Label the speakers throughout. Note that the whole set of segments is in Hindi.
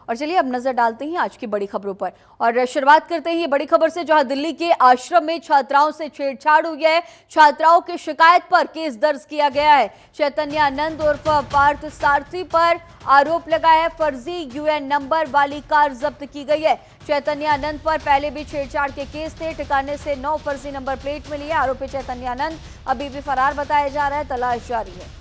Speaker 1: और चलिए अब नजर डालते हैं आज की बड़ी खबरों पर और शुरुआत करते हैं ये बड़ी खबर से, जहां दिल्ली के आश्रम में छात्राओं से छेड़छाड़ हुई है। छात्राओं की शिकायत पर केस दर्ज किया गया है। चैतन्य आनंद उर्फ पार्थ सारथी पर आरोप लगा है। फर्जी यूएन नंबर वाली कार जब्त की गई है। चैतन्य आनंद पर पहले भी छेड़छाड़ के केस थे। ठिकाने से 9 फर्जी नंबर प्लेट मिली है। आरोपी चैतन्य आनंद अभी भी फरार बताया जा रहा है। तलाश जारी है।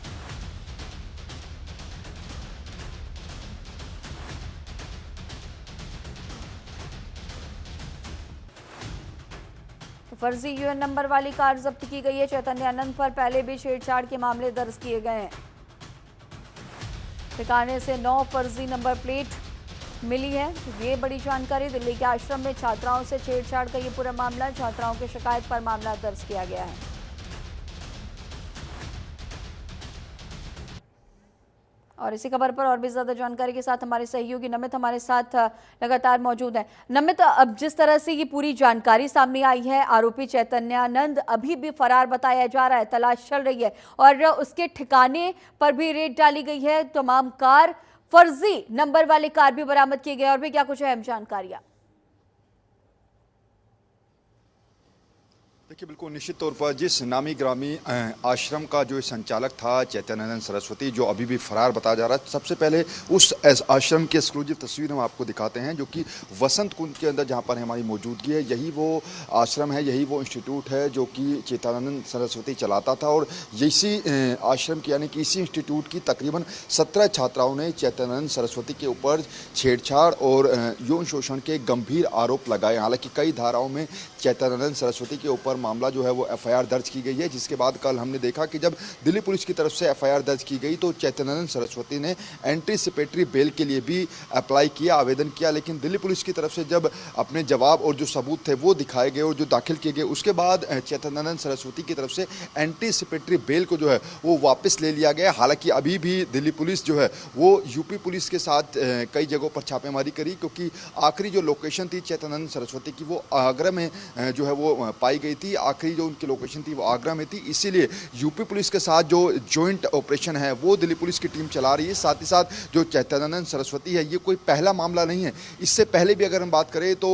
Speaker 1: फर्जी यूएन नंबर वाली कार जब्त की गई है। चैतन्य आनंद पर पहले भी छेड़छाड़ के मामले दर्ज किए गए हैं। ठिकाने से 9 फर्जी नंबर प्लेट मिली है। ये बड़ी जानकारी। दिल्ली के आश्रम में छात्राओं से छेड़छाड़ का ये पूरा मामला, छात्राओं की शिकायत पर मामला दर्ज किया गया है। और इसी खबर पर और भी ज्यादा जानकारी के साथ हमारे सहयोगी नमित हमारे साथ लगातार मौजूद हैं। नमित, अब जिस तरह से ये पूरी जानकारी सामने आई है, आरोपी चैतन्यानंद अभी भी फरार बताया जा रहा है, तलाश चल रही है और उसके ठिकाने पर भी रेड डाली गई है। तमाम कार, फर्जी नंबर वाले कार भी बरामद किए गए और भी क्या कुछ अहम जानकारियां?
Speaker 2: देखिए, बिल्कुल निश्चित तौर पर जिस नामी ग्रामी आश्रम का जो संचालक था चैतन्यानंद सरस्वती, जो अभी भी फरार बताया जा रहा है, सबसे पहले उस आश्रम की एक्सक्लूसिव तस्वीर हम आपको दिखाते हैं, जो कि वसंत कुंज के अंदर जहां पर हमारी मौजूदगी है। यही वो आश्रम है, यही वो इंस्टीट्यूट है जो कि चैतन्यानंद सरस्वती चलाता था। और इसी आश्रम की यानी कि इसी इंस्टीट्यूट की तकरीबन 17 छात्राओं ने चैतन्यानंद सरस्वती के ऊपर छेड़छाड़ और यौन शोषण के गंभीर आरोप लगाए। हालांकि कई धाराओं में चैतन्यानंद सरस्वती के ऊपर मामला जो है वो एफआईआर दर्ज की गई है, जिसके बाद कल हमने देखा कि जब दिल्ली पुलिस की तरफ से एफआईआर दर्ज की गई तो चैतन्यानंद सरस्वती ने एंटीसिपेटरी बेल के लिए भी अप्लाई किया, आवेदन किया। लेकिन दिल्ली पुलिस की तरफ से जब अपने जवाब और जो सबूत थे वो दिखाए गए और जो दाखिल किए गए, उसके बाद चैतन्यानंद सरस्वती की तरफ से एंटीसिपेटरी बेल को जो है वो वापस ले लिया गया। हालांकि अभी भी दिल्ली पुलिस जो है वो यूपी पुलिस के साथ कई जगहों पर छापेमारी करी, क्योंकि आखिरी जो लोकेशन थी चैतन्यानंद सरस्वती की वो आगरा में जो है वो पाई गई थी। आखिरी जो उनकी लोकेशन थी वो आगरा में थी, इसीलिए यूपी पुलिस के साथ जो जॉइंट ऑपरेशन है वो दिल्ली पुलिस की टीम चला रही है। साथ ही साथ जो चैतन्यानंद सरस्वती है, ये कोई पहला मामला नहीं है। इससे पहले भी अगर हम बात करें तो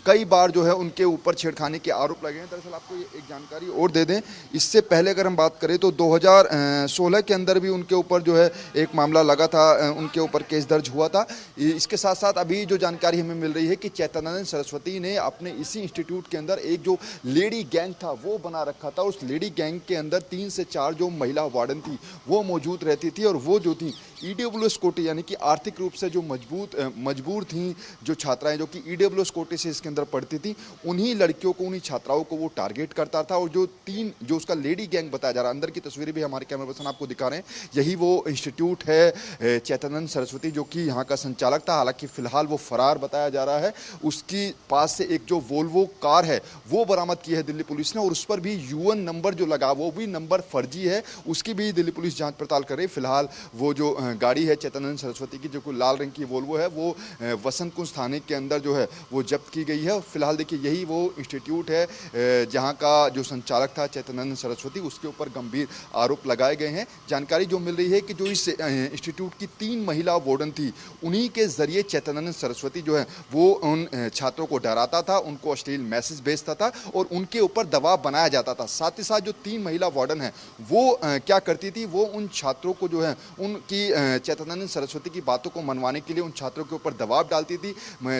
Speaker 2: कई बार जो है उनके ऊपर छेड़खानी के आरोप लगे हैं। दरअसल आपको ये एक जानकारी और दे दें, इससे पहले अगर हम बात करें तो 2016 के अंदर भी उनके ऊपर जो है एक मामला लगा था, उनके ऊपर केस दर्ज हुआ था। इसके साथ साथ अभी जो जानकारी हमें मिल रही है कि चैतन्यानंद सरस्वती ने अपने इसी इंस्टीट्यूट के अंदर एक जो लेडी गैंग था वो बना रखा था। उस लेडी गैंग के अंदर 3 से 4 जो महिला वार्डन थी वो मौजूद रहती थी, और वो जो थी ईडब्ल्यूएस कोटे यानी कि आर्थिक रूप से जो मजबूर थी जो छात्राएं जो कि ईडब्ल्यूएस कोटे से इसके अंदर पढ़ती थी, उन्हीं लड़कियों को, उन्हीं छात्राओं को वो टारगेट करता था। और जो उसका लेडी गैंग बताया जा रहा है, अंदर की तस्वीरें भी हमारे कैमरा पर्सन आपको दिखा रहे हैं, यही वो इंस्टीट्यूट है चैतन्यानंद सरस्वती जो कि यहाँ का संचालक था। हालांकि फिलहाल वो फरार बताया जा रहा है। उसकी पास से एक जो वोल्वो कार है वो बरामद की है दिल्ली पुलिस ने, और उस पर भी यूएन नंबर जो लगा वो भी नंबर फर्जी है, उसकी भी दिल्ली पुलिस जांच पड़ताल कर रही है। फिलहाल वो जो गाड़ी है चैतन्यानंद सरस्वती की, जो लाल रंग की वोल्वो है, वो वसंत कुंज थाने के अंदर जो है वो जब्त की गई है। फिलहाल देखिए यही वो इंस्टीट्यूट है जहां का जो संचालक था चैतन्यानंद सरस्वती, उसके ऊपर गंभीर आरोप लगाए गए हैं। जानकारी जो मिल रही है कि जो इस इंस्टीट्यूट की 3 महिला वार्डन थी, उन्हीं के जरिए चैतन्यानंद सरस्वती जो है वो उन छात्रों को डराता था, उनको अश्लील मैसेज भेजता था और उनके ऊपर दबाव बनाया जाता था। साथ ही साथ जो 3 महिला वार्डन है वो क्या करती थी, वो उन छात्रों को जो है उनकी चैतन्यानंद सरस्वती की बातों को मनवाने के लिए उन छात्रों के ऊपर दबाव डालती थी।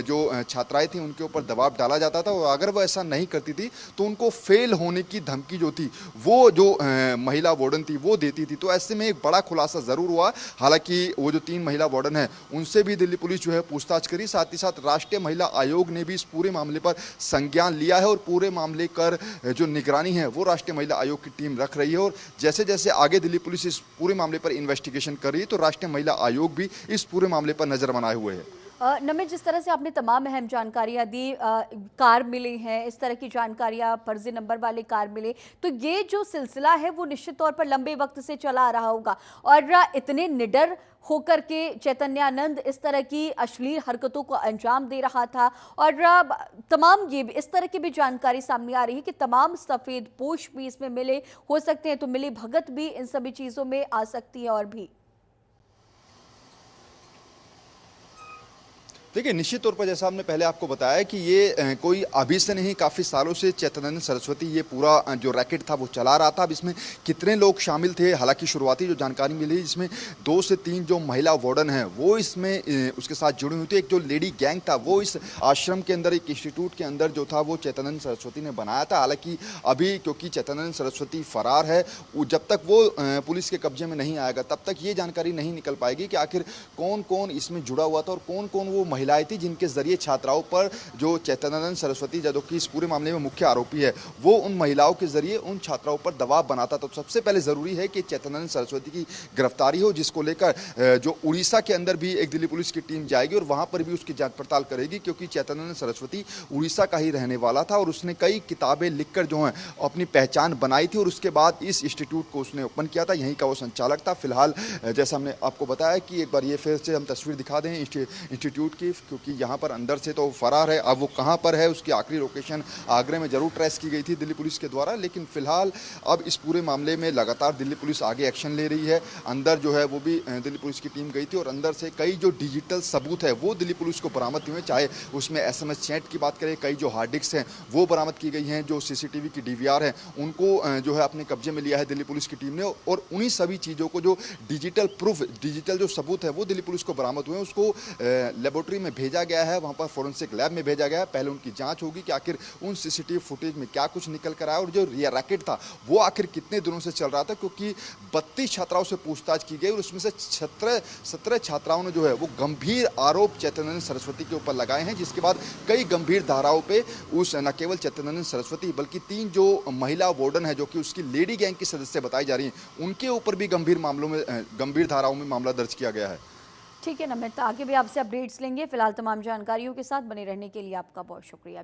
Speaker 2: जो छात्राएं थी उनके ऊपर दबाव डाला जाता था, और अगर वो ऐसा नहीं करती थी तो उनको फेल होने की धमकी जो थी वो जो महिला वार्डन थी वो देती थी। तो ऐसे में एक बड़ा खुलासा जरूर हुआ। हालांकि वो जो 3 महिला वार्डन है उनसे भी दिल्ली पुलिस जो है पूछताछ करी। साथ ही साथ राष्ट्रीय महिला आयोग ने भी इस पूरे मामले पर संज्ञान लिया है, और पूरे मामले कर जो निगरानी है वो राष्ट्रीय महिला आयोग की टीम रख रही है। और जैसे जैसे आगे दिल्ली पुलिस इस पूरे मामले पर इन्वेस्टिगेशन कर रही है, तो राष्ट्रीय महिला आयोग भी इस पूरे मामले पर नजर बनाए हुए है।
Speaker 1: नमित, जिस तरह से आपने तमाम अहम जानकारियां दी, कार मिली हैं, इस तरह की जानकारियां, फर्जी नंबर वाले कार मिले, तो ये जो सिलसिला है वो निश्चित तौर पर लंबे वक्त से चला आ रहा होगा। और इतने निडर होकर के चैतन्यानंद इस तरह की अश्लील हरकतों को अंजाम दे रहा था, और तमाम ये भी इस तरह की भी जानकारी सामने आ रही है कि तमाम सफेद पोश भी इसमें मिले हो सकते हैं, तो मिली भगत भी इन सभी चीजों में आ सकती है। और भी
Speaker 2: देखिए, निश्चित तौर पर जैसा हमने पहले आपको बताया कि ये कोई अभी से नहीं, काफ़ी सालों से चैतन्यानंद सरस्वती ये पूरा जो रैकेट था वो चला रहा था। अब इसमें कितने लोग शामिल थे, हालांकि शुरुआती जो जानकारी मिली जिसमें 2 से 3 जो महिला वार्डन हैं वो इसमें उसके साथ जुड़ी हुई थी। एक जो लेडी गैंग था वो इस आश्रम के अंदर, एक इंस्टीट्यूट के अंदर जो था वो चैतन्यानंद सरस्वती ने बनाया था। हालांकि अभी क्योंकि चैतन्यानंद सरस्वती फरार है, जब तक वो पुलिस के कब्जे में नहीं आएगा तब तक ये जानकारी नहीं निकल पाएगी कि आखिर कौन कौन इसमें जुड़ा हुआ था और कौन कौन वो महिलाएं थी जिनके जरिए छात्राओं पर, जो चैतन्यानंद सरस्वती जो कि इस पूरे मामले में मुख्य आरोपी है, वो उन महिलाओं के जरिए उन छात्राओं पर दबाव बनाता। तो सबसे पहले जरूरी है कि चैतन्यानंद सरस्वती की गिरफ्तारी हो, जिसको लेकर जो उड़ीसा के अंदर भी एक दिल्ली पुलिस की टीम जाएगी और वहां पर भी उसकी जांच पड़ताल करेगी, क्योंकि चैतन्यानंद सरस्वती उड़ीसा का ही रहने वाला था और उसने कई किताबें लिखकर जो है अपनी पहचान बनाई थी और उसके बाद इस इंस्टीट्यूट को उसने ओपन किया था। यहीं का वो संचालक था। फिलहाल जैसा हमने आपको बताया कि एक बार ये फिर से हम तस्वीर दिखा दें इंस्टीट्यूट की, क्योंकि यहाँ पर अंदर से तो फरार है। अब वो कहाँ पर है, उसकी आखिरी लोकेशन आगरे में जरूर ट्रेस की गई थी दिल्ली पुलिस के द्वारा, लेकिन फिलहाल अब इस पूरे मामले में लगातार दिल्ली पुलिस आगे एक्शन ले रही है। अंदर जो है वो भी दिल्ली पुलिस की टीम गई थी और अंदर से कई जो डिजिटल सबूत है वो दिल्ली पुलिस को बरामद हुए, चाहे उसमें SMS चैट की बात करें, कई जो हार्ड डिस्क हैं वो बरामद की गई हैं, जो CCTV की DVR है उनको जो है अपने कब्जे में लिया है दिल्ली पुलिस की टीम ने। और उन्हीं सभी चीज़ों को, जो डिजिटल प्रूफ, डिजिटल जो सबूत है वो दिल्ली पुलिस को बरामद हुए, उसको लेबोरेटरी में भेजा गया है, वहाँ पर फोरेंसिक लैब में भेजा गया है। पहले उनकी जांच होगी कि आखिर उन CCTV फुटेज में क्या कुछ निकल कर आया और जो रैकेट था वो आखिर कितने दिनों से चल रहा था, क्योंकि 32 छात्राओं से पूछताछ की गई और उसमें से 17 छात्राओं ने जो है वो गंभीर आरोप चैतन्यानंद सरस्वती के ऊपर लगाए हैं, जिसके बाद कई गंभीर धाराओं पे उस न केवल चैतन्यानंद सरस्वती बल्कि 3 जो महिला वार्डन है, जो कि उसकी लेडी गैंग की सदस्य बताई जा रही हैं, उनके ऊपर भी गंभीर धाराओं में मामला दर्ज किया गया है।
Speaker 1: ठीक है नमित, आगे भी आपसे अपडेट्स लेंगे। फिलहाल तमाम जानकारियों के साथ बने रहने के लिए आपका बहुत शुक्रिया।